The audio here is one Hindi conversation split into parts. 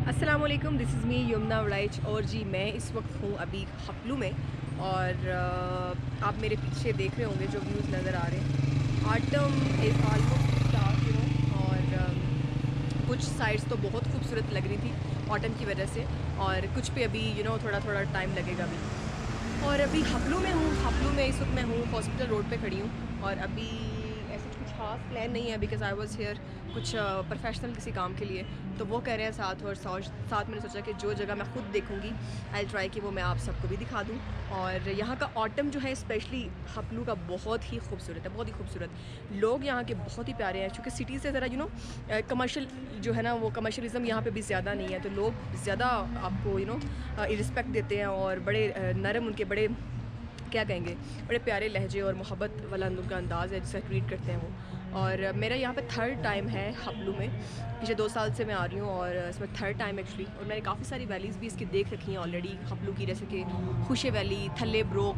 अस्सलाम वालेकुम, this is me Yamuna Waraich. और जी मैं इस वक्त हूँ अभी हपलू में। और आप मेरे पीछे देख रहे होंगे जो व्यूज़ नज़र आ रहे हैं। आटम इज़ ऑलमोस्ट स्टार्ट और कुछ साइड्स तो बहुत खूबसूरत लग रही थी ऑटम की वजह से, और कुछ पे अभी थोड़ा थोड़ा टाइम लगेगा अभी। और अभी हपलू में हूँ। हपलू में इस वक्त मैं हूँ, हॉस्पिटल रोड पे खड़ी हूँ। और अभी ऐसा कुछ खास प्लान नहीं है बिकॉज़ आई वाज़ हियर कुछ प्रोफेशनल किसी काम के लिए। तो वो कह रहे हैं साथ, और साथ मैंने सोचा कि जो जगह मैं खुद देखूंगी आई ट्राई कि वो मैं आप सबको भी दिखा दूं। और यहाँ का ऑटम जो है स्पेशली हपलू का बहुत ही खूबसूरत है, बहुत ही खूबसूरत। लोग यहाँ के बहुत ही प्यारे हैं, क्योंकि सिटी से ज़रा कमर्शियल जो है ना, वो कमर्शलिज्म यहाँ पे भी ज़्यादा नहीं है। तो लोग ज़्यादा आपको रिस्पेक्ट देते हैं, और बड़े नरम, उनके बड़े क्या कहेंगे, बड़े प्यारे लहजे और मोहब्बत वाला उनका अंदाज़ है जिससे ट्रीट करते हैं वो। और मेरा यहाँ पे थर्ड टाइम है हपलू में। पिछले 2 साल से मैं आ रही हूँ और इसमें थर्ड टाइम एक्चुअली। और मैंने काफ़ी सारी वैलीज़ भी इसकी देख रखी हैं ऑलरेडी हपलू की, जैसे कि खुशे वैली, थल्ले ब्रोक,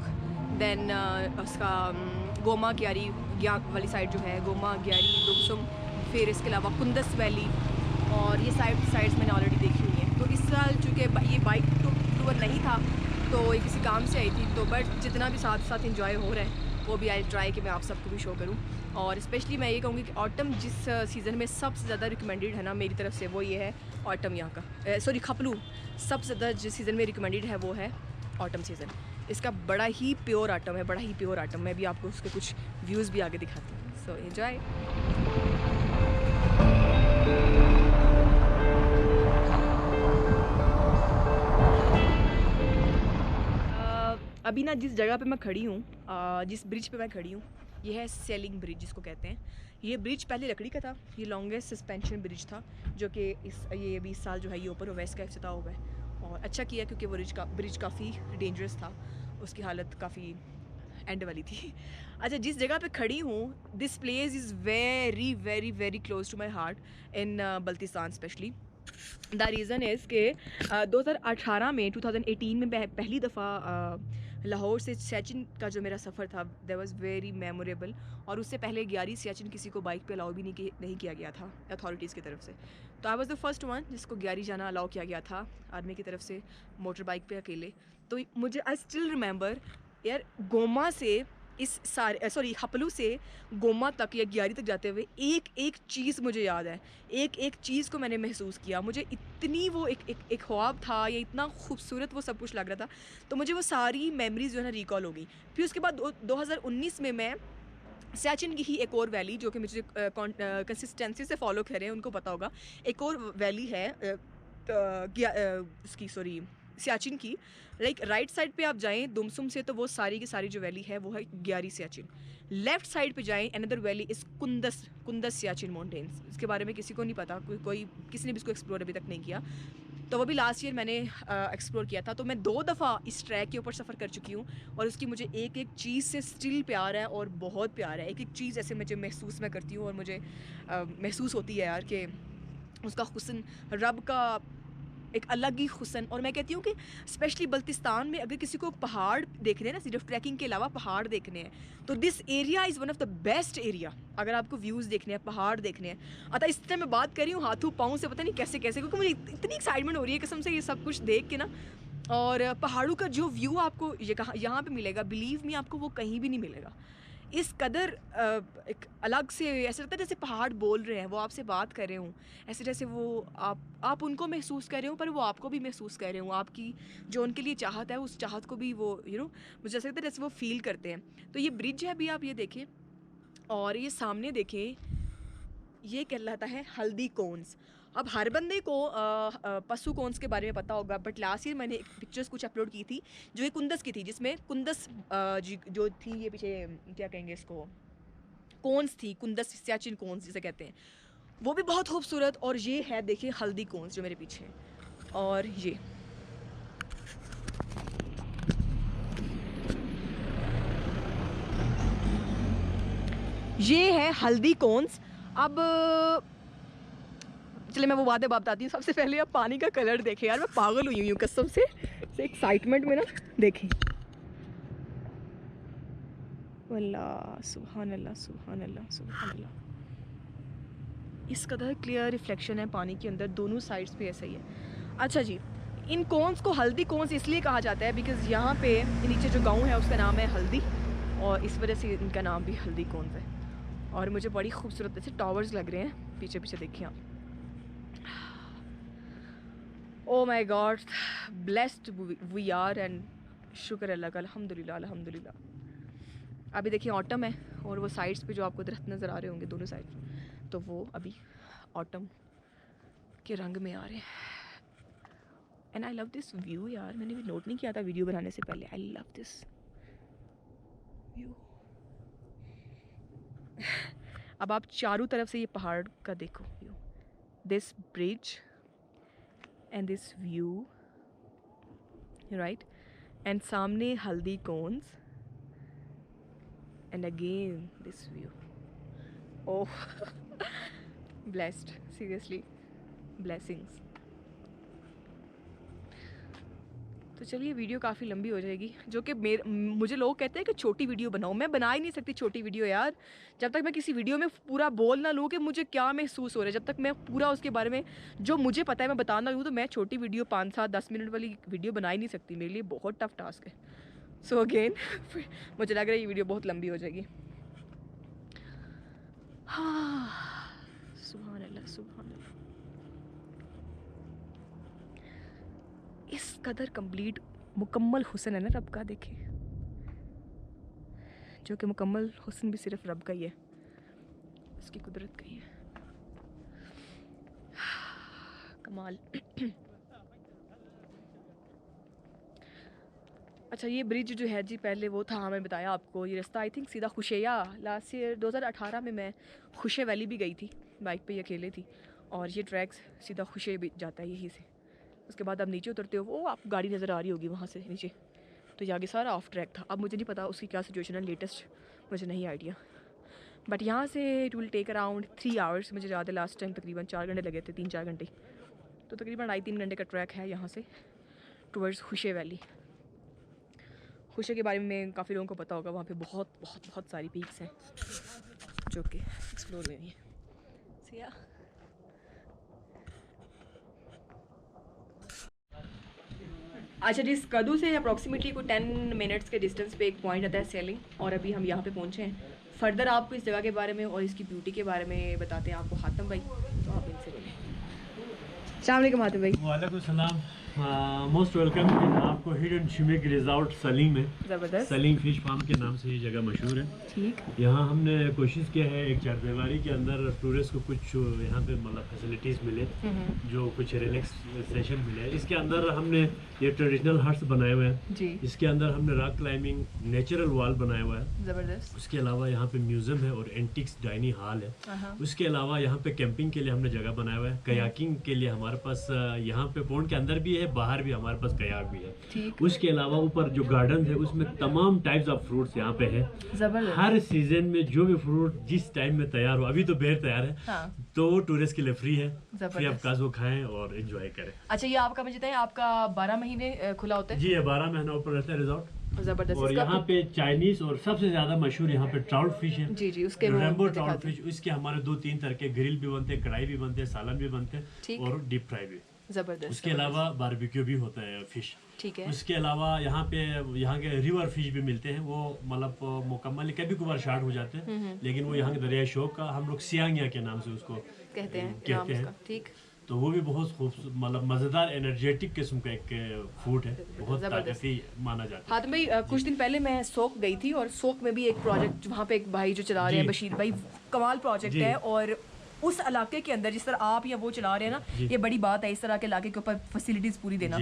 दैन उसका गोमा ग्यारी वाली साइड जो है, गोमा ग्यारी दुमसुम, फिर इसके अलावा कुंदस वैली। और ये साइड्स मैंने ऑलरेडी देखी हुई हैं। तो इस साल चूँकि ये बाइक टूर नहीं था, तो ये किसी काम से आई थी, तो बट जितना भी साथ साथ इंजॉय हो रहा है वो भी आई ट्राई कि मैं आप सबको भी शो करूं। और स्पेशली मैं ये कहूँगी कि ऑटम जिस सीज़न में सबसे ज़्यादा रिकमेंडेड है ना मेरी तरफ से, वो ये है ऑटम यहाँ का, सॉरी खपलू। सबसे ज़्यादा जिस सीज़न में रिकमेंडेड है वो है ऑटम सीज़न। इसका बड़ा ही प्योर ऑटम है, बड़ा ही प्योर ऑटम। मैं भी आपको उसके कुछ व्यूज़ भी आगे दिखाती हूँ, सो एंजॉय। अभी ना जिस जगह पे मैं खड़ी हूँ, जिस ब्रिज पे मैं खड़ी हूँ, ये है सेलिंग ब्रिज जिसको कहते हैं। ये ब्रिज पहले लकड़ी का था, ये लॉन्गेस्ट सस्पेंशन ब्रिज था, जो कि ये 20 साल जो है ये ऊपर वेस्ट का इफ्तिताह हुआ है। और अच्छा किया, क्योंकि वो ब्रिज काफ़ी डेंजरस था, उसकी हालत काफ़ी एंड वाली थी। अच्छा, जिस जगह पे खड़ी हूँ, this place is very very very close to my heart in Baltistan specially. The reason is कि 2018 में 2018 में पहली दफ़ा लाहौर से सियाचिन का जो मेरा सफ़र था, दैट वाज़ वेरी मेमोरेबल। और उससे पहले 11 सियाचिन किसी को बाइक पे अलाउ भी नहीं किया गया था अथॉरिटीज़ की तरफ से। तो I was the first one जिसको 11 जाना अलाउ किया गया था आर्मी की तरफ से, मोटर बाइक पे अकेले। तो मुझे आई स्टिल रिमेंबर यार, गोमा से हपलू से गोमा तक या ग्यारी तक जाते हुए एक एक चीज़ मुझे याद है। एक एक चीज़ को मैंने महसूस किया। मुझे इतनी वो एक ख्वाब था, या इतना खूबसूरत वो सब कुछ लग रहा था। तो मुझे वो सारी मेमोरीज़ जो है ना रिकॉल हो गई। फिर उसके बाद 2019 में मैं सियाचिन की ही एक और वैली, जो कि मुझे कंसिस्टेंसी से फॉलो कर रहे हैं उनको पता होगा। एक और वैली है उसकी, सॉरी, सियाचिन की। लाइक राइट साइड पे आप जाएँ दुमसुम से, तो वो सारी की सारी जो वैली है वो है ग्यारी सियाचिन। लेफ्ट साइड पे जाएँ, another valley is Kundus Siachen mountains. इसके बारे में किसी को नहीं पता, कोई किसी ने भी इसको एक्सप्लोर अभी तक नहीं किया। तो वो भी लास्ट ईयर मैंने एक्सप्लोर किया था। तो मैं 2 दफ़ा इस ट्रैक के ऊपर सफ़र कर चुकी हूँ, और उसकी मुझे एक-एक चीज़ से स्टिल प्यार है, और बहुत प्यार है। एक-एक चीज़ ऐसे मुझे महसूस मैं करती हूँ, और मुझे महसूस होती है यार कि उसका हुस्न, रब का एक अलग ही हुस्न। और मैं कहती हूँ कि स्पेशली बल्तिस्तान में अगर किसी को पहाड़ देखने हैं ना, सिर्फ ट्रैकिंग के अलावा पहाड़ देखने हैं, तो this area is one of the best area. अगर आपको व्यूज़ देखने हैं, पहाड़ देखने हैं। अतः इस तरह मैं बात कर रही हूँ हाथों पाँव से, पता नहीं कैसे कैसे, क्योंकि मुझे इतनी एक्साइटमेंट हो रही है कसम से ये सब कुछ देख के ना। और पहाड़ों का जो व्यू आपको ये कहाँ यहाँ पे मिलेगा, बिलीव मी, आपको वो कहीं भी नहीं मिलेगा। इस कदर एक अलग से ऐसा लगता है जैसे पहाड़ बोल रहे हैं, वो आपसे बात कर रहे हों। ऐसे जैसे वो आप उनको महसूस कर रहे हो, पर वो आपको भी महसूस कर रहे हों। आपकी जो उनके लिए चाहत है, उस चाहत को भी वो मुझे ऐसा लगता है जैसे वो फ़ील करते हैं। तो ये ब्रिज है, अभी आप ये देखें, और ये सामने देखें, ये कहलाता है हल्दी कोन्स। अब हर बंदे को पशु कोन्स के बारे में पता होगा, बट लास्ट ईयर मैंने एक पिक्चर्स कुछ अपलोड की थी जो ये कुंदस की थी, जिसमें कुंदस जी जो थी, ये पीछे क्या कहेंगे इसको, कोन्स थी, कुंदस सियाचिन कोन्स जिसे कहते हैं, वो भी बहुत खूबसूरत। और ये है देखिए हल्दी कोन्स जो मेरे पीछे है। और ये है हल्दी कोन्स। अब चलिए मैं वो बातें बताती हूँ। सबसे पहले आप पानी का कलर देखें यार, मैं पागल हुई हूँ कसम से एक्साइटमेंट में ना। देखें, अल्लाह सुभान अल्लाह सुभान अल्लाह सुभान अल्लाह। इस कदर क्लियर रिफ्लेक्शन है पानी के अंदर, दोनों साइड्स पे ऐसा ही है। अच्छा जी, इन कोन्स को हल्दी कोन्स इसलिए कहा जाता है बिकॉज़ यहाँ पे नीचे जो गाँव है उसका नाम है हल्दी, और इस वजह से इनका नाम भी हल्दी कोन्स है। और मुझे बड़ी खूबसूरत ऐसे टावर्स लग रहे हैं पीछे पीछे, देखिए आप। Oh my god, blessed we are, and शुक्र अल्लाह का, अल्हम्दुलिल्लाह अल्हम्दुलिल्लाह। अभी देखिए ऑटम है, और वो साइड्स पे जो आपको दरख्त नज़र आ रहे होंगे दोनों साइड, तो वो अभी ऑटम के रंग में आ रहे हैं। And I love this view यार, मैंने भी नोट नहीं किया था वीडियो बनाने से पहले। I love this view. अब आप चारों तरफ से ये पहाड़ का देखो view, this bridge and this view, right, and सामने Haldi cones, and again this view. Oh blessed, seriously blessings. तो चलिए, वीडियो काफ़ी लंबी हो जाएगी, जो कि मुझे लोग कहते हैं कि छोटी वीडियो बनाओ। मैं बना ही नहीं सकती छोटी वीडियो यार, जब तक मैं किसी वीडियो में पूरा बोल ना लूँ कि मुझे क्या महसूस हो रहा है, जब तक मैं पूरा उसके बारे में जो मुझे पता है मैं बता ना लूँ, तो मैं छोटी वीडियो 5, 7, 10 मिनट वाली वीडियो बना ही नहीं सकती। मेरे लिए बहुत टफ टास्क है। सो अगेन मुझे लग रहा है ये वीडियो बहुत लंबी हो जाएगी। हाँ, सुभान अल्लाह सुभान अल्लाह। इस कदर कंप्लीट मुकम्मल हुस्न है ना रब का, देखे, जो कि मुकम्मल हुस्न भी सिर्फ रब का ही है, उसकी कुदरत का ही है। कमाल। अच्छा, ये ब्रिज जो है जी, पहले वो था, मैंने बताया आपको, ये रास्ता आई थिंक सीधा खुशैया, लास्ट ईयर 2018 में मैं खुशे वैली भी गई थी, बाइक पे ही अकेले थी, और ये ट्रैक सीधा खुशे भी जाता है यहीं से। उसके बाद आप नीचे उतरते हो, वो आपको गाड़ी नज़र आ रही होगी वहाँ से नीचे, तो ये आगे सारा ऑफ ट्रैक था। अब मुझे नहीं पता उसकी क्या सिचुएशन है लेटेस्ट, मुझे नहीं आइडिया, बट यहाँ से it will take around 3 hours. मुझे याद है लास्ट टाइम तकरीबन 4 घंटे लगे थे, 3-4 घंटे, तो तकरीबन 2.5-3 घंटे का ट्रैक है यहाँ से टुवर्ड्स खुशे वैली। खुशे के बारे में काफ़ी लोगों को पता होगा, वहाँ पे बहुत बहुत बहुत सारी पीक्स हैं जो कि एक्सप्लोर हुई हैं। सिया अच्छा जी, इस कदू से अप्रॉक्सीमेटली कोई 10 मिनट्स के डिस्टेंस पे एक पॉइंट आता है सेलिंग, और अभी हम यहाँ पे पहुँचे हैं। फर्दर आपको इस जगह के बारे में और इसकी ब्यूटी के बारे में बताते हैं आपको हातिम भाई, तो आप इनसे बोलें। अस्सलाम वालेकुम हातिम भाई। वालेकुम सलाम, मोस्ट वेलकम आपको हिडन शिमिक रिजॉर्ट सलीम में। ज़बरदस्त। सलीम फिश फार्म के नाम से ये जगह मशहूर है। ठीक। यहाँ हमने कोशिश किया है एक चारदीवारी के अंदर टूरिस्ट को कुछ यहाँ पे मतलब फैसिलिटीज़ मिले, जो कुछ रिलैक्स सेशन मिले। इसके अंदर हमने ये ट्रेडिशनल हट्स बनाए हुए हैं जी। इसके अंदर हमने रॉक क्लाइंबिंग नेचुरल वॉल बनाया हुआ है। ज़बरदस्त। उसके अलावा यहाँ पे म्यूजियम है और एंटिक्स डाइनिंग हॉल है। उसके अलावा यहाँ पे कैंपिंग के लिए हमने जगह बनाया हुआ है। कयाकिंग के लिए हमारे पास यहाँ पे पौंड के अंदर भी है, बाहर भी हमारे पास कयाक भी है। ठीक। उसके अलावा ऊपर जो गार्डन है उसमें तमाम टाइप्स ऑफ फ्रूट्स यहाँ पे है। ज़बरदस्त। हर सीजन में जो भी फ्रूट जिस टाइम में तैयार हो, अभी तो बेर तैयार है, हाँ। तो टूरिस्ट के लिए फ्री है, फ्री ऑफ ज़बरदस्त। कास्ट वो खाएं और एंजॉय करें। अच्छा, ये आपका मुझे बताएं, आपका 12 महीने खुला होता है? जी, ये 12 महीना ऊपर रहता है रिजॉर्ट। ज़बरदस्त। और इसका यहाँ पे चाइनीज और सबसे ज्यादा मशहूर यहाँ पे ट्राउट फिश है। जी जी, उसके रेम्बो ट्राउट फिश, इसके हमारे 2-3 तरह के ग्रिल भी बनते हैं, कढ़ाई भी बनते हैं, सालन भी बनते हैं और डीप फ्राई भी। ज़बरदस्त। उसके अलावा बारबेक्यू भी होता है फिश। ठीक है। उसके अलावा यहाँ पे यहाँ के रिवर फिश भी मिलते हैं, वो मतलब मुकम्मल कभी कभार शार्ट हो जाते हैं, लेकिन वो यहाँ के दरिया शोक का हम लोग सियांगिया के नाम से उसको कहते हैं। ठीक। तो वो भी बहुत खूबसूरत मतलब मज़ेदार एनर्जेटिक किस्म का एक फूड है, बहुत ताकती माना जाता है। हातिम भाई, कुछ दिन पहले मैं सोक गई थी, और सोक में भी एक प्रोजेक्ट वहाँ पे एक भाई जो चला रहे हैं, बशीर भाई, कमाल प्रोजेक्ट है। और उस इलाके के अंदर जिस तरह आप या वो चला रहे हैं ना, ये बड़ी बात है, इस तरह के इलाके के ऊपर फैसिलिटीज़ पूरी देना।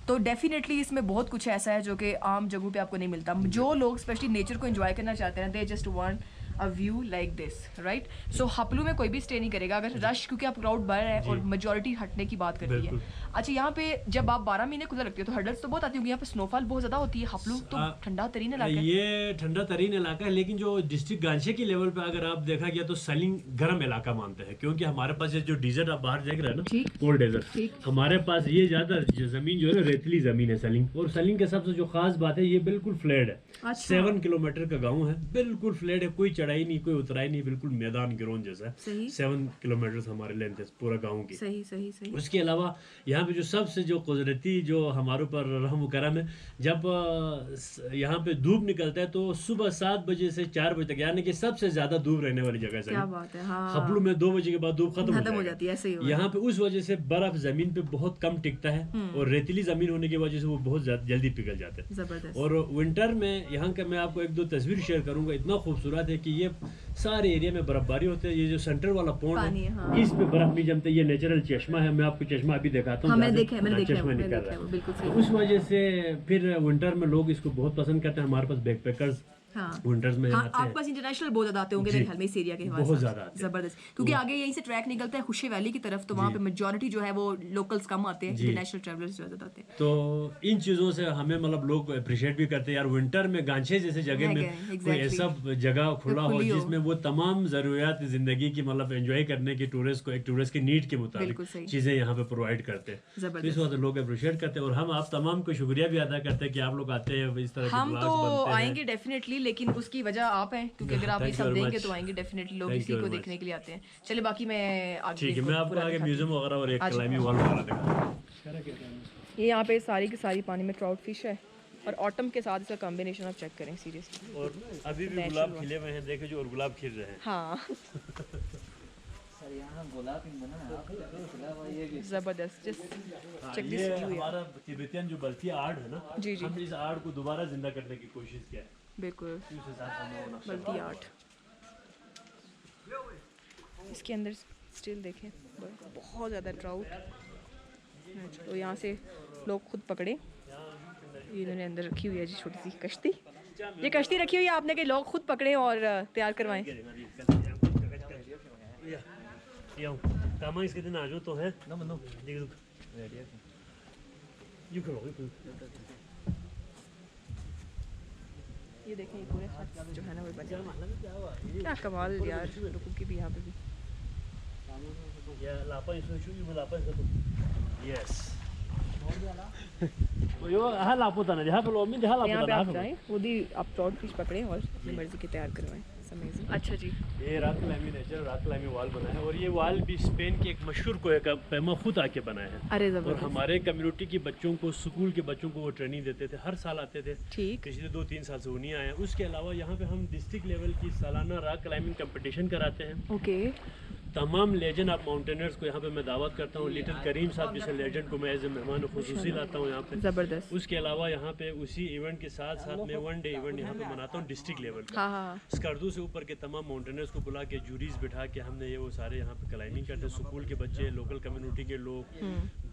तो डेफिनेटली इसमें बहुत कुछ ऐसा है जो कि आम जगहों पे आपको नहीं मिलता। जो लोग स्पेशली नेचर को एंजॉय करना चाहते हैं, they just want a view like this, right. So Khaplu में कोई भी स्टे नहीं करेगा अगर रश, क्योंकि आप क्राउड बढ़ रहा है और मेजॉरिटी हटने की बात कर रही है। अच्छा, यहाँ पे जब आप 12 महीने खुला रखते हो तो हर्डल्स तो बहुत आती होंगी, यहाँ पे स्नोफॉल बहुत ज़्यादा होती है। हपलू तो ठंडा तरीन इलाका है। ये ठंडा तरीन इलाका है, लेकिन जो डिस्ट्रिक्ट गांचे के लेवल पे अगर आप देखा गया तो सलिंग गर्म इलाका मानते हैं, क्योंकि हमारे पास ये जो डेजर्ट आप बाहर देख रहे हैं ना, कोल्ड डेजर्ट, हमारे पास ये ज्यादा जमीन जो है रेतली जमीन है सलिंग। और सलिंग के सबसे जो खास बात है, ये बिल्कुल फ्लैट है। 7 किलोमीटर का गाँव है, बिल्कुल फ्लैट है, कोई चढ़ाई चढ़ाई नहीं, कोई उतराई नहीं, बिल्कुल मैदान ग्राउंड जैसा है। 7 किलोमीटर हमारे लेंथ है पूरा गाँव की। सही सही सही। उसके अलावा यहाँ पे जो सबसे जो कुदरती जो हमारे ऊपर रहम करम है, जब यहाँ पे धूप निकलता है तो सुबह 7 बजे से 4 बजे तक, यानी कि सबसे ज्यादा धूप रहने वाली जगह है। क्या बात है। हाँ, खपलू में 2 बजे के बाद धूप खत्म हो जाती है, ऐसे ही यहाँ पे उस वजह से बर्फ जमीन पे बहुत कम टिकता है और रेतीली जमीन होने की वजह से वो बहुत जल्दी पिघल जाता है। जबरदस्त। और विंटर में यहाँ का मैं आपको 1-2 तस्वीर शेयर करूंगा, इतना खूबसूरत है कि ये सारे एरिया में बर्फबारी होती है। ये जो सेंटर वाला पॉन्ड है, हाँ। इस पे बर्फ नहीं जमते, ये नेचुरल चश्मा है। मैं आपको चश्मा अभी दिखाता हूँ। मैंने देखा है, चश्मा निकल रहा है, बिल्कुल सही। उस वजह से फिर विंटर में लोग इसको बहुत पसंद करते हैं। हमारे पास बैकपैकर्स विंटर्स में आते हैं। आपके पास इंटरनेशनल बहुत ज्यादा आते होंगे मेरे ख्याल में इस एरिया के हिसाब से। बहुत ज्यादा आते हैं। जबरदस्त, क्योंकि आगे यहीं से ट्रैक निकलता है खुशी वैली की तरफ, तो वहाँ पे मेजॉरिटी जो है वो लोकल्स कम आते हैं, इंटरनेशनल ट्रैवलर्स ज्यादा आते हैं। तो इन चीज़ों से हमें मतलब लोग अप्रिशिएट भी करते हैं यार, विंटर में गांछे जैसे जगह में कोई ऐसा जगह खुला हो जिसमें वो तमाम जरूरियात जिंदगी की मतलब एंजॉय करने की टूरिस्ट को एक टूरिस्ट की नीड के मुताबिक चीजें यहाँ पे प्रोवाइड करते हैं। इस वजह से लोग अप्रिशिएट करते हैं और हम आप तमाम को शुक्रिया भी अदा करते हैं कि आप लोग आते हैं, इस तरह हम तो आएंगे डेफिनेटली, लेकिन उसकी वजह आप हैं, क्योंकि अगर आप ये सब देंगे तो आएंगे डेफिनेटली, लोग इसी को देखने के लिए आते हैं। चलिए बाकी मैं आगे, ठीक है, मैं आपको आगे म्यूजियम वगैरह और एक क्लाइंबिंग वॉल वगैरह दिखाऊंगा। ये यहाँ पे सारी की सारी पानी में ट्राउट फिश है और ऑटम के साथ इसका कॉम्बिनेशन आप चेक करें सीरियसली। और अभी भी गुलाब खिले हुए हैं, देखे जो, और गुलाब खिल रहे हैं। हाँ जबरदस्त। ये हमारा तिब्बतियन जो बल्फी आर्ट है ना, जी जी, हमने इस आर्ट को दोबारा जिंदा करने की कोशिश किया है। बिल्कुल बल्फी आर्ट। इसके अंदर स्टिल देखें बहुत ज़्यादा ट्राउट। तो यहाँ से लोग खुद पकड़े, इन्होंने अंदर रखी हुई है जी छोटी सी कश्ती। ये कश्ती रखी हुई है आपने कि लोग खुद पकड़े और तैयार करवाएं। इसके दिन आज तो है ये देखें, ये पूरे हाथ जो है ना वो बने, क्या कमाल यार लोगों की भी यहाँ पे भी। वो भी आप ट्राउट फिश पकड़े और अपनी मर्जी के तैयार करवाएं। अच्छा जी, ये rock climbing natural rock climbing wall बना है और ये वॉल भी स्पेन के एक मशहूर कोहे का पैमा खुद आके बनाया है। अरे और हमारे कम्युनिटी के बच्चों को, स्कूल के बच्चों को वो ट्रेनिंग देते थे, हर साल आते थे। ठीक, पिछले 2-3 साल से वो नहीं आए हैं। उसके अलावा यहाँ पे हम डिस्ट्रिक्ट लेवल की सालाना रॉक क्लाइंबिंग कंपटीशन कराते हैं। ओके, तमाम लेजेंड ऑफ माउंटेनर्स को यहाँ पे मैं दावत करता हूँ। लिटिल करीम साहब जैसे लेजेंड को मैं एज ए मेहमान खुसूसी लाता हूँ यहाँ पे। जबरदस्त। उसके अलावा यहाँ पे उसी इवेंट के साथ साथ मैं 1 डे इवेंट यहाँ पे मनाता हूँ डिस्ट्रिक्ट लेवल का। स्कर्दू से ऊपर के तमाम माउंटेनर्स को बुला के जूरीज बिठा के हमने ये वो सारे यहाँ पे क्लाइंबिंग करते हैं। स्कूल के बच्चे, लोकल कम्युनिटी के लोग,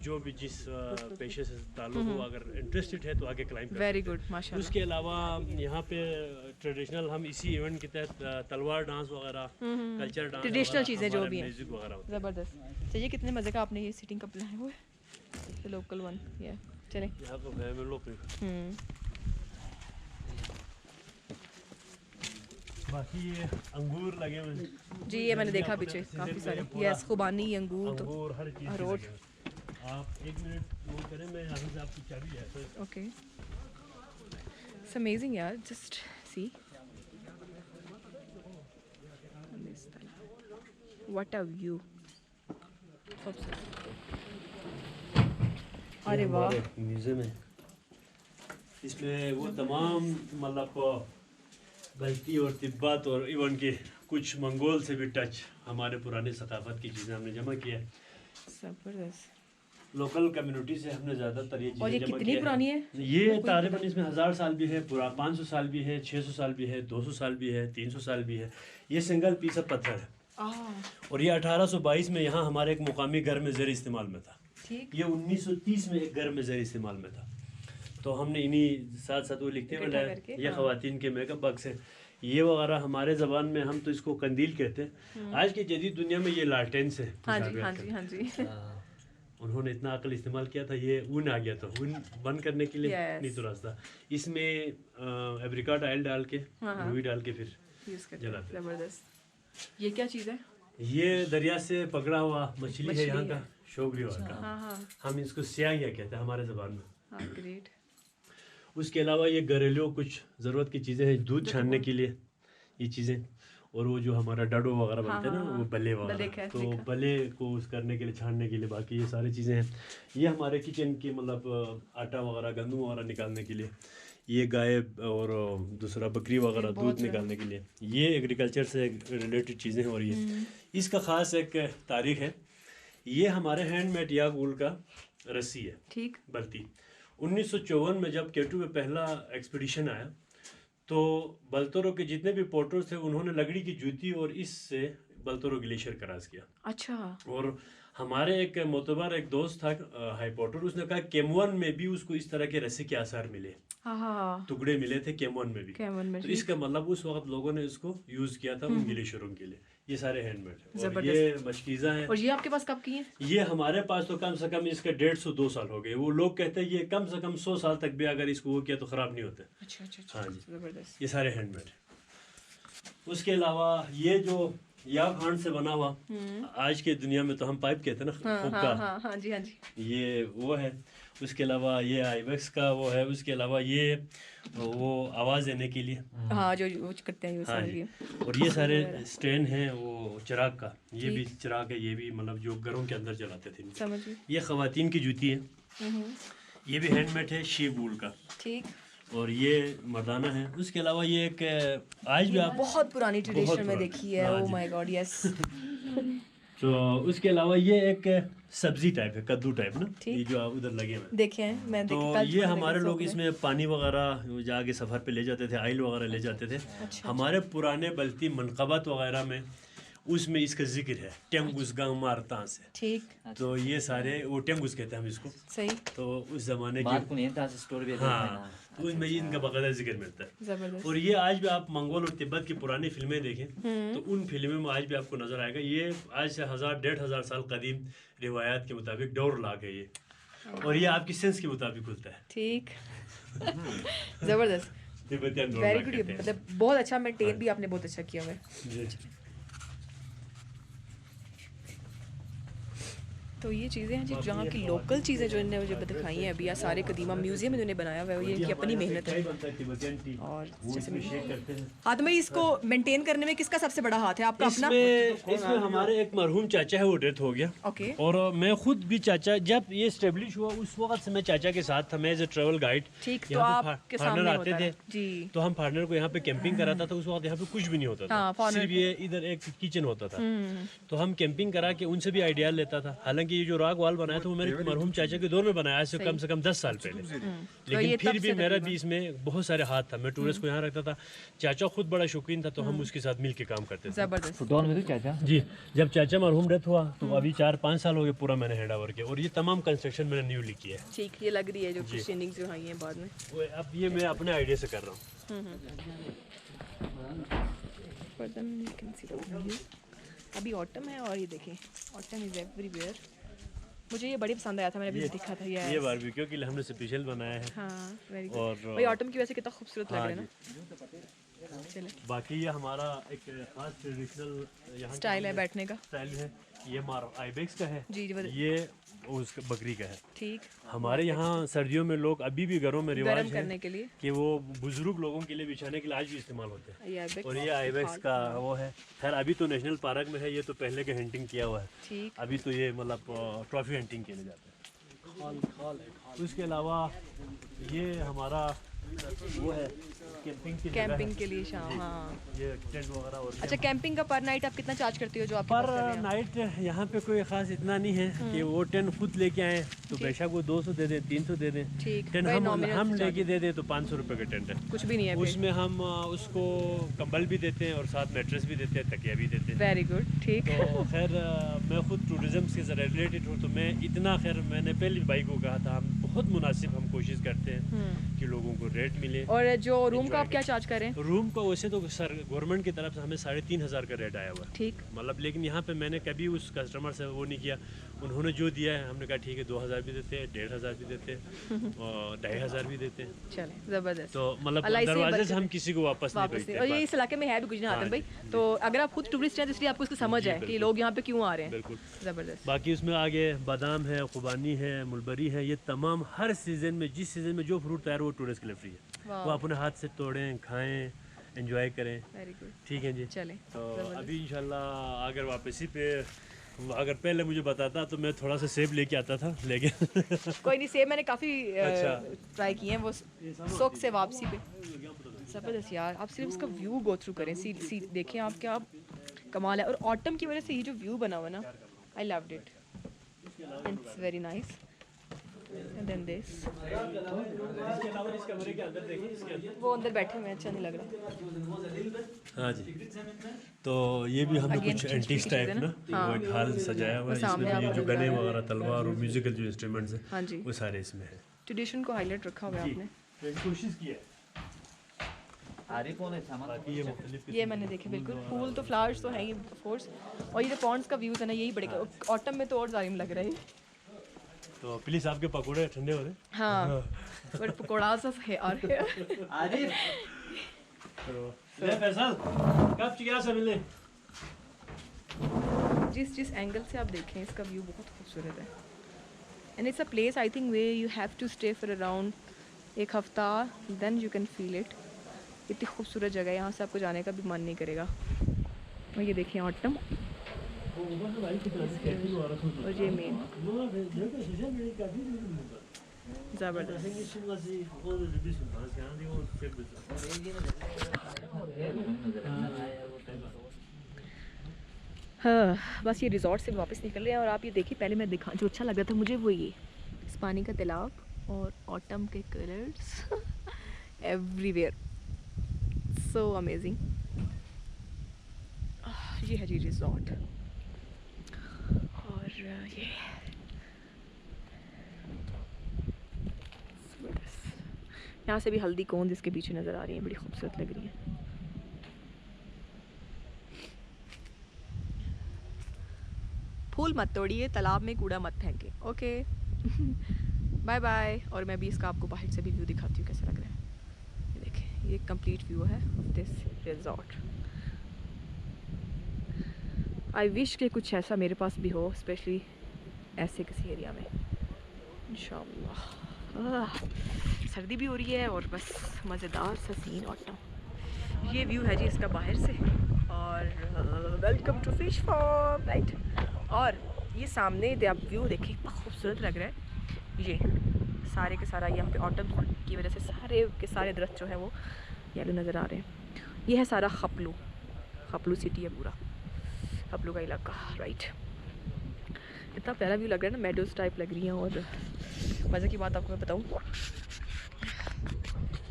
जो भी जिस पेशे से ताल्लुक हो, अगर इंटरेस्टेड है तो आगे क्लाइंब करते हैं। वेरी गुड, माशाल्लाह। उसके अलावा यहाँ पे ट्रेडिशनल हम इसी इवेंट के तहत तलवार डांस वगैरह, कल्चर डांस, ट्रेडिशनल चीज़ें जो भी हैं, म्यूजिक वगैरह। जबरदस्त। चलिए, कितने मज़े का आपने ये सीटिंग का प्लान है वो है लोकल वन। ये चलें यहाँ तो है लोग। बाकी ये अंगूर लगे हुए हैं जी, ये मैंने देखा पीछे काफ़ी सारे। यस, खुबानी अंगूर, अंगूर हर चीज़ अखरोट। आप 1 मिनट वो करें, मैं यहाँ से आपकी चाबी है तो। ओके, इट्स अमेजिंग यार, just see what a view. अरे वाह, म्यूजियम है, इसमें वो तमाम मतलब गलती और तिब्बत और इवन के कुछ मंगोल से भी टच हमारे पुराने सकाफत की चीज़ें हमने जमा किया है। जबरदस्त। लोकल कम्युनिटी से हमने ज़्यादातर ये और ये चीज़ें जमा कितनी पुरानी है? ये तकरीबन इसमें 1000 साल भी है, पूरा 500 साल भी है, 600 साल भी है, 200 साल भी है, 300 साल भी है। ये सिंगल पीस ऑफ पत्थर है और ये 1822 में यहाँ हमारे एक मुकामी घर में ज़र इस्तेमाल में था। ठीक, ये 1930 में एक घर में ज़र इस्तेमाल में था। तो हमने इन्हीं साथ साथ वो लिखते हुए लाए। ये ख़वातीन के मेकअप बॉक्स है, ये वगैरह हमारे ज़बान में हम तो इसको कंदील कहते हैं। आज की जदीद दुनिया में ये लालटेन से। हाँ जी, हाँ जी, हाँ जी। उन्होंने इतना अकल इस्तेमाल किया था, ये ऊन आ गया था, ऊन बंद करने के लिए नहीं तो रास्ता। इसमें एब्रिकॉट ऑयल डाल के, रूई डाल के फिर जलाते। जबरदस्त। ये क्या चीज़ है? ये दरिया से पकड़ा हुआ मछली है, यहाँ का शोगरी का। हम इसको सियांगिया कहते हैं हमारे ज़बान में। ग्रेट। उसके अलावा ये घरेलू कुछ ज़रूरत की चीज़ें हैं, दूध छानने के लिए ये चीज़ें। और वो जो हमारा डडो वगैरह बनते हैं ना, वो बल्ले बल्ले वगैरह, तो बल्ले को उस करने के लिए, छानने के लिए, बाकी ये सारी चीज़ें हैं। ये हमारे किचन की मतलब आटा वगैरह, गंदम वगैरह निकालने के लिए, ये गाय और दूसरा बकरी वगैरह दूध निकालने के लिए, ये एग्रीकल्चर से रिलेटेड चीज़ें हो रही है। इसका ख़ास एक तारीख है, ये हमारे हैंडमेड याक वूल का रस्सी है, ठीक, बल्ती। 1954 में जब केटू में पहला एक्सपीडिशन आया तो बल्तोरो के जितने भी पोर्टर्स थे उन्होंने लकड़ी की जूती और इससे बल्तोरो ग्लेशियर क्रॉस किया। अच्छा। और हमारे एक मोतबर एक दोस्त था हाई पोर्टर, उसने कहा केमवन में भी उसको इस तरह के रस्सी के आसार मिले, टुकड़े मिले थे केमवन में भी। तो इसका मतलब उस वक्त लोगों ने इसको यूज किया था उन ग्लेशियरों के लिए। ये सारे हैंडमेड है। और ये मशकीज़ा है। और ये आपके पास कब की है? ये हमारे पास तो कम से कम इसके 150-2 साल हो गए। वो लोग कहते हैं ये कम से कम 100 साल तक भी अगर इसको वो किया तो ख़राब नहीं होते। अच्छा अच्छा अच्छा, हाँ जी, जबरदस्त। ये सारे हैंडमेड है। उसके अलावा ये जो याक हांड से बना हुआ, आज के दुनिया में तो हम पाइप कहते हैं ना, हुक्का, हाँ जी हाँ जी, ये वो है। उसके अलावा ये आईबेक्स का वो है। उसके अलावा ये वो आवाज़ देने के लिए, हाँ जो वो करते हैं, हाँ जी। और ये सारे स्टैंड हैं वो चिराग का, ये भी चिराग है, ये भी मतलब जो घरों के अंदर जलाते थे। समझिए। ये ख़वातीन की जूती है, ये भी हैंडमेड है, शीप वूल का। ठीक। और ये मर्दाना है। उसके अलावा ये एक आज भी आप बहुत पुरानी ट्रेडिशन में देखी है। Oh my God, yes. तो उसके अलावा ये एक सब्जी टाइप है, कद्दू टाइप ना, ये जो आप उधर लगे हुए देखें, मैं तो ये हमारे लोग इसमें पानी वगैरह जाके सफ़र पे ले जाते थे, आइल वगैरह ले जाते थे। हमारे पुराने बल्ती मनक़बत वगैरह में उसमें इसका जिक्र है, टेंगुस गांव मारता से। ठीक। तो ये सारे वो टेंगुस कहते हैं हम इसको। सही। तो उस ज़माने की, हाँ, तो उसमें इनका बाकायदा जिक्र मिलता है। जबरदस्त। और ये आज भी आप मंगोल और तिब्बत की पुरानी फिल्में देखें तो उन फिल्मों में आज भी आपको नजर आएगा। ये आज से 1000-1500 साल कदीम रिवायात के मुताबिक डोर लाग है ये, और ये आपकी सेंस के मुताबिक खुलता है। ठीक। जबरदस्त, तिब्बतियन डोर वेरी लाग गुड, कहते हैं। मतलब बहुत अच्छा मेंटेन भी आपने बहुत अच्छा किया हुआ है। जी। तो ये चीज़ें हैं जी जहाँ की लोकल चीज़ें जो इन्होंने मुझे दिखाई हैं अभी, या सारे कदीमा म्यूजियम इन्होंने बनाया हुआ है, ये इनकी अपनी मेहनत है। और जैसे हाँ, तो मैं इसको मेंटेन करने में किसका सबसे बड़ा हाथ है? आपका अपना? इसमें हमारे एक मरहूम चाचा है, वो डेथ हो गया। ओके। और मैं खुद भी चाचा, जब ये स्टेब्लिश हुआ उस वक्त से मैं चाचा के साथ था, मैं एज ए ट्रैवल गाइड। ठीक, तो आपके सामने आते थे जी, तो हम फार्नर को यहाँ पे कैंपिंग कराता था। उस वक्त यहाँ पे कुछ भी नहीं होता था, सिर्फ ये इधर एक किचन होता था। तो हम कैंपिंग करा के उनसे भी आइडिया लेता था। हालांकि ये जो राग वाल बनाया था वो मेरे मरहूम चाचा के दौर में बनाया है, कम से कम 10 साल पहले। लेकिन फिर भी मेरा भी इसमें बहुत सारे हाथ था। मैं टूरिस्ट को यहाँ रखता था, चाचा खुद बड़ा शौकीन था, तो हम उसके साथ मिल के काम करते थे। जबरदस्त। जी, जब चाचा मरहूम डेथ हुआ तो अभी 4-5 साल हो गए पूरा मैंने हैंड ओवर किया। और ये तमाम कंस्ट्रक्शन मैंने न्यूली किया है। ठीक, ये लग रही है जो क्वेश्चनिंग जो आई है बाद में। अब ये मैं अपने आइडिया से कर रहा हूँ। अभी ऑटम है और ये देखें, ऑटम इज एवरीवेयर। मुझे ये बड़ी पसंद आया था, मैंने अभी देखा था ये बारबेक्यू के लिए हमने स्पेशल बनाया है। हाँ, वेरी गुड। और भाई ऑटम की वजह से कितना खूबसूरत लग रहा है ना। चले, बाकी ये हमारा एक खास ट्रेडिशनल यहाँ स्टाइल है बैठने का, स्टाइल है। ये आइबेक्स का है जी, ये उसका बकरी का है। ठीक। हमारे यहाँ सर्दियों में लोग अभी भी घरों में रिवाज है करने के लिए कि वो बुजुर्ग लोगों के लिए बिछाने के लिए आज भी इस्तेमाल होते हैं। ये और ये आइबेक्स का वो है। खैर अभी तो नेशनल पार्क में है, ये तो पहले के हंटिंग किया हुआ है। ठीक। अभी तो ये मतलब ट्रॉफी हंटिंग के लिए जाते हैं। उसके अलावा ये हमारा वो है कैंपिंग के लिए शाम। हाँ, ये टेंट वगैरह। और अच्छा, कैंपिंग का पर नाइट आप कितना चार्ज करती हो? जो आप पर नाइट यहाँ पे कोई खास इतना नहीं है कि वो टेंट खुद लेके आए तो बेशक वो 200 दे दें, 300 दे दें। ठीक। टेंट हम लेके दे दें तो 500 रुपये का टेंट है, कुछ भी नहीं है। उसमें हम उसको कंबल भी देते हैं और साथ मैट्रेस भी देते हैं, तकिया भी देते हैं। Very good. ठीक। तो खैर मैं खुद टूरिज्म से रिलेटेड हूँ, तो मैं इतना, खैर मैंने पहले भाई को कहा था, हम बहुत मुनासिब हम कोशिश करते हैं कि लोगों को रेट मिले। और जो रूम का आप क्या चार्ज करें? रूम का वैसे तो सर गवर्नमेंट की तरफ से हमें 3500 का रेट आया हुआ है। ठीक, मतलब लेकिन यहाँ पे मैंने कभी उस कस्टमर से वो नहीं किया, उन्होंने जो दिया है हमने कहा ठीक है, 2000 भी देते हैं, 1500 भी देते हैं और 2500 भी देते हैं। चले, जबरदस्त। तो मतलब दरवाजे से हम किसी को वापस नहीं भेजते। और ये इस इलाके में है भी गुजरात में भाई, तो अगर आप खुद टूरिस्ट हैं तो इसलिए आपको इसकी समझ है कि लोग यहाँ पे क्यों आ रहे हैं। बिल्कुल, जबरदस्त। बाकी उसमें आगे बादाम है, खुबानी है, मुलबरी है, ये तमाम हर सीजन में जिस सीजन में जो फ्रूट तैयार वो टूरिस्ट के लिए फ्री है। वो अपने हाथ से तोड़ें, खाएं, एंजॉय करें। वेरी गुड, ठीक है जी। चलें तो अभी इंशाल्लाह अगर वापसी पे अगर पहले मुझे बताता तो मैं थोड़ा सा सेब लेके आता था, लेकिन कोई नहीं, सेब मैंने काफ़ी अच्छा ट्राई किए हैं वो शौक से वापसी पे। ज़बरदस्त यार, आप सिर्फ उसका व्यू गो थ्रू करें, सी देखें आप, क्या कमाल है। और ऑटम की वजह से ये जो व्यू बना हुआ ना, I loved it, it's very nice. And then this, इसके अलावा इस कमरे के अंदर देखिए, इसके अंदर वो अंदर बैठे हुए हैं, अच्छा नहीं लग रहा। हाँ जी। तो ये भी हमने Again, कुछ खिड़की एंटीक की टाइप चीज़ें ना, ना, हाँ। वो एक हाल सजाया हुआ है, इसमें सामने भी ये आपको जो नज़र आ गने रहा है। वगैरह, तलवार और म्यूजिकल जो इंस्ट्रूमेंट्स हैं, हाँ जी, वो सारे इसमें है। ट्रेडिशन को हाईलाइट रखा हुआ है आपने। कोशिश की है। बाकी ये मुख्तलिफ ये मैंने देखे, बिल्कुल फूल तो फ्लावर्स तो हैं ही ऑफ कोर्स, और ये जो पॉन्ड्स का व्यूज़ है ना, यही बड़े ऑटम में तो और जालिम लग रहा है। तो प्लीज आपके पकौड़े ठंडे हो रहे हैं। हाँ, बट पकौड़ा सा है और तो ले फैसल कब चिया से मिले। जिस एंगल से आप देखें इसका व्यू बहुत खूबसूरत है। And it's a place I think way you have to stay for around एक हफ्ता, then you can feel it. इतनी खूबसूरत जगह है, यहाँ से आपको जाने का भी मन नहीं करेगा। और ये देखिए ऑटम, और ये मेन ज़बरदस्त। हाँ, बस ये रिजॉर्ट से वापस निकल रहे हैं। और आप ये देखिए, पहले मैं दिखा, जो अच्छा लग रहा था मुझे वो ये इस पानी का तालाब और ऑटम के कलर्स एवरीवेयर, सो अमेजिंग। ये है जी रिजॉर्ट, और ये यहाँ से भी हल्दी कोन जिसके पीछे नज़र आ रही है, बड़ी खूबसूरत लग रही है। फूल मत तोड़िए, तालाब में कूड़ा मत फेंके, ओके। Bye bye. और मैं भी इसका आपको बाहर से भी व्यू दिखाती हूँ कैसा लग रहा है। ये देखें, ये कंप्लीट व्यू है of this resort. I wish कि कुछ ऐसा मेरे पास भी हो, स्पेशली ऐसे किसी एरिया में, इंशाल्लाह। सर्दी भी हो रही है और बस मज़ेदार सा सीन ऑटम। ये व्यू है जी इसका बाहर से, और welcome to fish farm, right. और ये सामने आप व्यू देखिए, इतना खूबसूरत लग रहा है। ये सारे के सारा यहाँ पे ऑटम की वजह से सारे के सारे दृश्य जो है वो येलो नज़र आ रहे हैं। ये है सारा खपलू सिटी है, पूरा खपलू का इलाका, राइट। इतना प्यारा व्यू लग रहा है ना, मेडोज टाइप लग रही हैं। और मज़े की बात आपको मैं बताऊँ,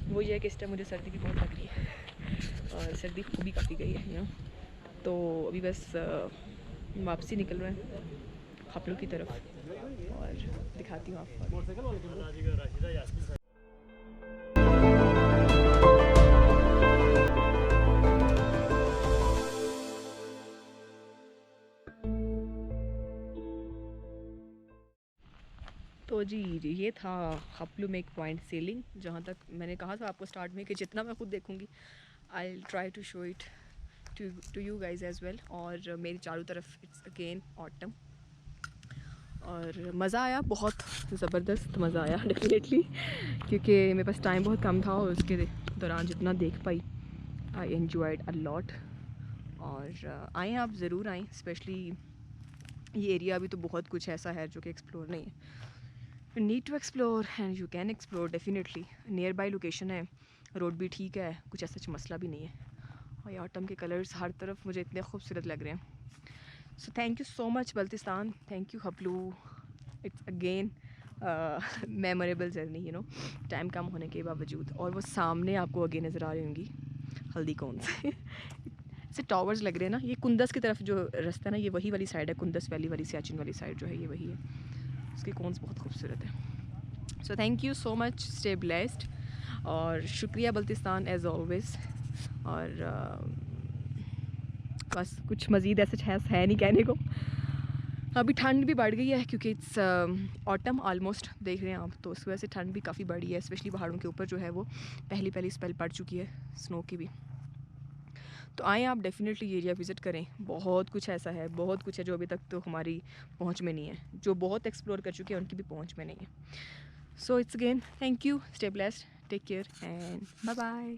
वो ये है कि इस टाइम मुझे सर्दी भी बहुत लग रही है, और सर्दी हो भी काफ़ी गई है ना। तो अभी बस वापसी निकल रहे हैं खपलू की तरफ, और दिखाती हूँ आपको। तो जी ये था खपलू में एक पॉइंट सेलिंग, जहाँ तक मैंने कहा था आपको स्टार्ट में कि जितना मैं खुद देखूँगी I try to show it to you guys as well. और मेरी चारों तरफ इट्स अगेन ऑटम, और मज़ा आया, बहुत ज़बरदस्त मज़ा आया डेफिनेटली, क्योंकि मेरे पास टाइम बहुत कम था, और उसके दौरान जितना देख पाई आई एन्जॉयड अ लॉट। और आएँ आप ज़रूर आएँ, स्पेशली ये एरिया अभी तो बहुत कुछ ऐसा है जो कि एक्सप्लोर नहीं है। You need to explore and you can explore definitely. Nearby location है, रोड भी ठीक है, कुछ ऐसा मसला भी नहीं है। और ये ऑटम के कलर्स हर तरफ मुझे इतने खूबसूरत लग रहे हैं। So thank you so much Baltistan, thank you Khaplu. It's again memorable journey, you know, time कम होने के बावजूद। और वो सामने आपको आगे नज़र आ रही होंगी हल्दी कौन से टावर्स लग रहे हैं ना। ये कुंदस की तरफ जो रास्ता है ना, ये वही वाली साइड है, कुंदस वैली वाली, सियाचिन वाली साइड जो है ये वही है। उसके कौन्स बहुत खूबसूरत है। सो thank you so much, stay blessed, और शुक्रिया बल्तिस्तान एज़ ऑलवेज़। और बस कुछ मज़ीद ऐसा है नहीं कहने को। अभी ठंड भी बढ़ गई है क्योंकि इट्स ऑटम ऑलमोस्ट, देख रहे हैं आप, तो उस वजह से ठंड भी काफ़ी बढ़ी है, स्पेशली पहाड़ों के ऊपर जो है वो पहली स्पेल पड़ चुकी है स्नो की भी। तो आएँ आप डेफिनेटली एरिया विज़िट करें, बहुत कुछ ऐसा है, बहुत कुछ है जो अभी तक तो हमारी पहुंच में नहीं है, जो बहुत एक्सप्लोर कर चुके हैं उनकी भी पहुंच में नहीं है। So it's again thank you, stay blessed, take care and bye bye.